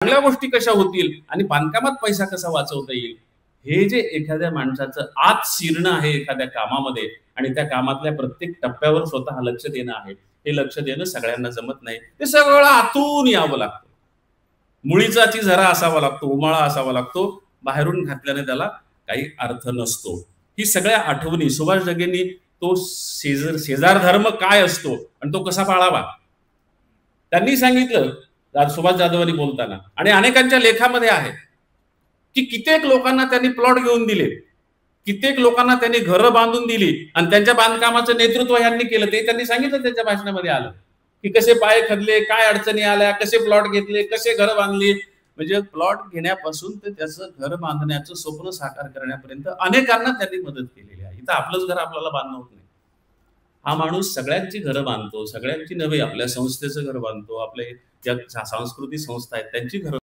चांगल्या गोष्टी कशा होतील आणि बांधकामात पैसा कसा वाचवता येईल, हे जे एखाद्या माणसाचं आत शिरणं आहे एखाद्या कामामध्ये आणि त्या कामातल्या प्रत्येक टप्प्यावर स्वतः लक्ष देणं आहे, हे लक्ष देणं सगळ्यांना जमत नाही. ते सगळं आतून यावं लागतं. मुळीचाची झरा असावा लागतो, उमाळा असावा लागतो. बाहेरून घातल्याने त्याला काही अर्थ नसतो. ही सगळ्या आठवणी सुभाष जगेंनी तो शेजार धर्म काय असतो आणि तो कसा पाळावा त्यांनी सांगितलं सुभाष जाधवांनी बोलताना, आणि अनेकांच्या लेखामध्ये आहे की कित्येक लोकांना त्यांनी प्लॉट घेऊन दिले, कित्येक लोकांना त्यांनी घरं बांधून दिली आणि त्यांच्या बांधकामाचं नेतृत्व यांनी केलं. ते त्यांनी सांगितलं त्यांच्या भाषणामध्ये आलं की कसे पाय खदले, काय अडचणी आल्या, कसे प्लॉट घेतले, कसे घर बांधले. म्हणजे प्लॉट घेण्यापासून ते त्याचं घर बांधण्याचं स्वप्न साकार करण्यापर्यंत अनेकांना त्यांनी मदत केलेली आहे. इथं आपलंच घर आपल्याला बांधणं होत नाही. हा माणूस सगळ्यांची घरं बांधतो, सगळ्यांची नव्हे, आपल्या संस्थेचं घर बांधतो, आपले ज्या सांस्कृतिक संस्था आहेत त्यांची घरं